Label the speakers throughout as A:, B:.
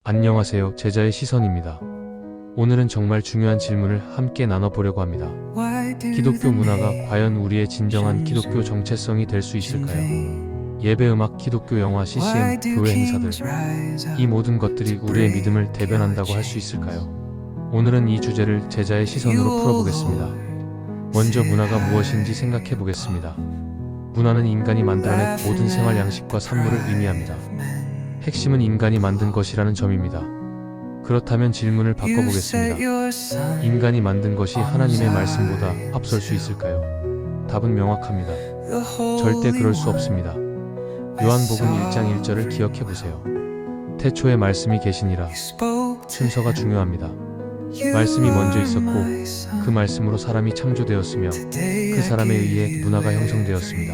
A: 안녕하세요. 제자의 시선입니다. 오늘은 정말 중요한 질문을 함께 나눠보려고 합니다. 기독교 문화가 과연 우리의 진정한 기독교 정체성이 될 수 있을까요? 예배, 음악, 기독교 영화, CCM, 교회 행사들, 이 모든 것들이 우리의 믿음을 대변한다고 할 수 있을까요? 오늘은 이 주제를 제자의 시선으로 풀어보겠습니다. 먼저 문화가 무엇인지 생각해 보겠습니다. 문화는 인간이 만들어낸 모든 생활 양식과 산물을 의미합니다. 핵심은 인간이 만든 것이라는 점입니다. 그렇다면 질문을 바꿔보겠습니다. 인간이 만든 것이 하나님의 말씀보다 앞설 수 있을까요? 답은 명확합니다. 절대 그럴 수 없습니다. 요한복음 1장 1절을 기억해보세요. 태초에 말씀이 계시니라. 순서가 중요합니다. 말씀이 먼저 있었고 그 말씀으로 사람이 창조되었으며 그 사람에 의해 문화가 형성되었습니다.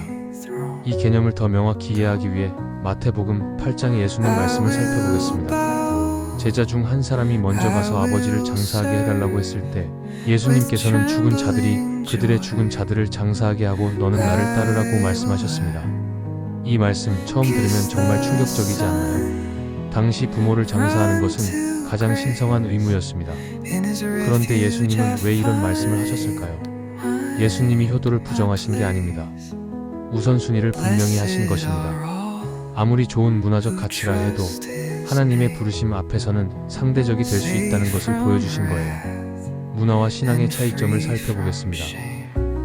A: 이 개념을 더 명확히 이해하기 위해 마태복음 8장의 예수님 말씀을 살펴보겠습니다. 제자 중 한 사람이 먼저 가서 아버지를 장사하게 해달라고 했을 때 예수님께서는 죽은 자들이 그들의 죽은 자들을 장사하게 하고 너는 나를 따르라고 말씀하셨습니다. 이 말씀 처음 들으면 정말 충격적이지 않나요? 당시 부모를 장사하는 것은 가장 신성한 의무였습니다. 그런데 예수님은 왜 이런 말씀을 하셨을까요? 예수님이 효도를 부정하신 게 아닙니다. 우선순위를 분명히 하신 것입니다. 아무리 좋은 문화적 가치라 해도 하나님의 부르심 앞에서는 상대적이 될 수 있다는 것을 보여주신 거예요. 문화와 신앙의 차이점을 살펴보겠습니다.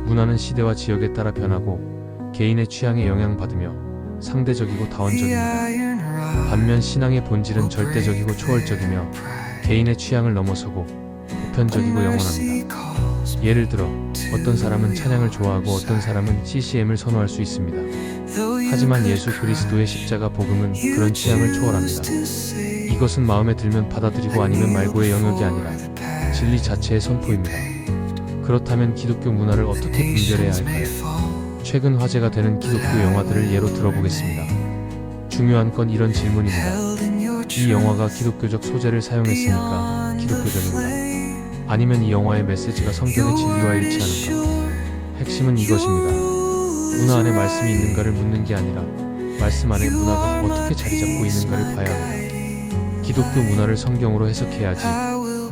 A: 문화는 시대와 지역에 따라 변하고 개인의 취향에 영향받으며 상대적이고 다원적입니다. 반면 신앙의 본질은 절대적이고 초월적이며 개인의 취향을 넘어서고 보편적이고 영원합니다. 예를 들어 어떤 사람은 찬양을 좋아하고 어떤 사람은 CCM을 선호할 수 있습니다. 하지만 예수 그리스도의 십자가 복음은 그런 취향을 초월합니다. 이것은 마음에 들면 받아들이고 아니면 말고의 영역이 아니라 진리 자체의 선포입니다. 그렇다면 기독교 문화를 어떻게 분별해야 할까요? 최근 화제가 되는 기독교 영화들을 예로 들어보겠습니다. 중요한 건 이런 질문입니다. 이 영화가 기독교적 소재를 사용했으니까 기독교적인가? 아니면 이 영화의 메시지가 성경의 진리와 일치하는가? 핵심은 이것입니다. 문화 안에 말씀이 있는가를 묻는 게 아니라 말씀 안에 문화가 어떻게 자리 잡고 있는가를 봐야 합니다. 기독교 문화를 성경으로 해석해야지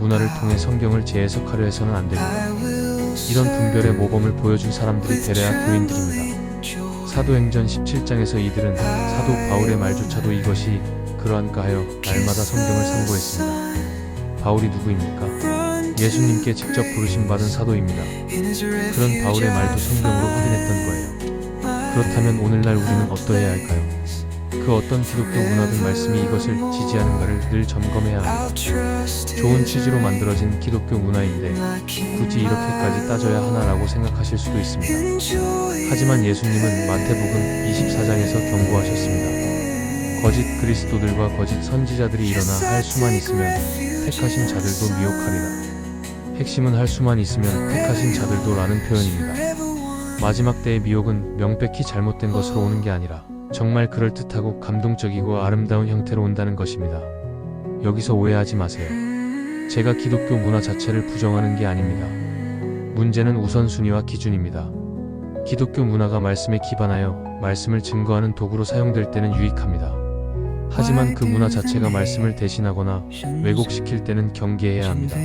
A: 문화를 통해 성경을 재해석하려 해서는 안 됩니다. 이런 분별의 모범을 보여준 사람들이 베레아 교인들입니다. 사도행전 17장에서 이들은 사도 바울의 말조차도 이것이 그러한가 하여 날마다 성경을 상고했습니다. 바울이 누구입니까? 예수님께 직접 부르심받은 사도입니다. 그런 바울의 말도 성경으로 확인했던 거예요. 그렇다면 오늘날 우리는 어떠해야 할까요? 그 어떤 기독교 문화든 말씀이 이것을 지지하는가를 늘 점검해야 합니다. 좋은 취지로 만들어진 기독교 문화인데 굳이 이렇게까지 따져야 하나라고 생각하실 수도 있습니다. 하지만 예수님은 마태복음 24장에서 경고하셨습니다. 거짓 그리스도들과 거짓 선지자들이 일어나 할 수만 있으면 택하신 자들도 미혹하리라. 핵심은 할 수만 있으면 택하신 자들도 라는 표현입니다. 마지막 때의 미혹은 명백히 잘못된 것으로 오는 게 아니라 정말 그럴듯하고 감동적이고 아름다운 형태로 온다는 것입니다. 여기서 오해하지 마세요. 제가 기독교 문화 자체를 부정하는 게 아닙니다. 문제는 우선순위와 기준입니다. 기독교 문화가 말씀에 기반하여 말씀을 증거하는 도구로 사용될 때는 유익합니다. 하지만 그 문화 자체가 말씀을 대신하거나 왜곡시킬 때는 경계해야 합니다.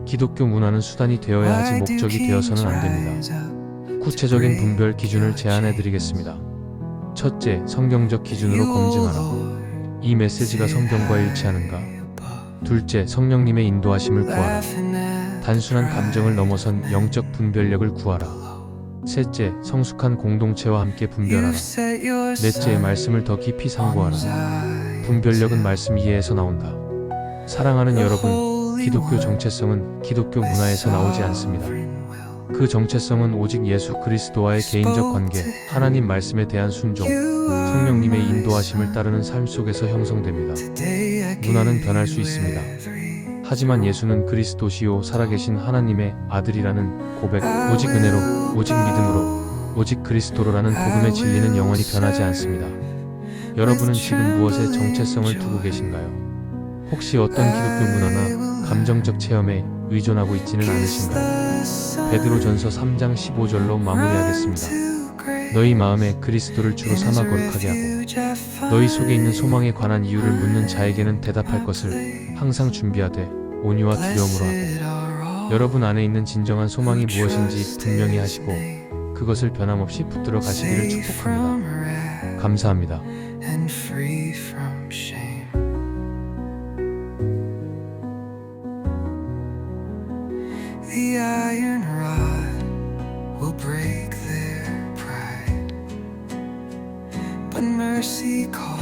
A: 기독교 문화는 수단이 되어야 하지 목적이 되어서는 안 됩니다. 구체적인 분별 기준을 제안해 드리겠습니다. 첫째, 성경적 기준으로 검증하라. 이 메시지가 성경과 일치하는가? 둘째, 성령님의 인도하심을 구하라. 단순한 감정을 넘어선 영적 분별력을 구하라. 셋째, 성숙한 공동체와 함께 분별하라. 넷째, 말씀을 더 깊이 상고하라. 분별력은 말씀 이해에서 나온다. 사랑하는 여러분, 기독교 정체성은 기독교 문화에서 나오지 않습니다. 그 정체성은 오직 예수 그리스도와의 개인적 관계, 하나님 말씀에 대한 순종, 성령님의 인도하심을 따르는 삶 속에서 형성됩니다. 문화는 변할 수 있습니다. 하지만 예수는 그리스도시요 살아계신 하나님의 아들이라는 고백, 오직 은혜로, 오직 믿음으로, 오직 그리스도로라는 복음의 진리는 영원히 변하지 않습니다. 여러분은 지금 무엇에 정체성을 두고 계신가요? 혹시 어떤 기독교 문화나 감정적 체험에 의존하고 있지는 않으신가요? 베드로전서 3장 15절로 마무리하겠습니다. 너희 마음에 그리스도를 주로 삼아 거룩하게 하고 너희 속에 있는 소망에 관한 이유를 묻는 자에게는 대답할 것을 항상 준비하되 온유와 두려움으로 하고 여러분 안에 있는 진정한 소망이 무엇인지 분명히 하시고 그것을 변함없이 붙들어 가시기를 축복합니다. 감사합니다.
B: and free from shame. The iron rod will break their pride, but mercy calls.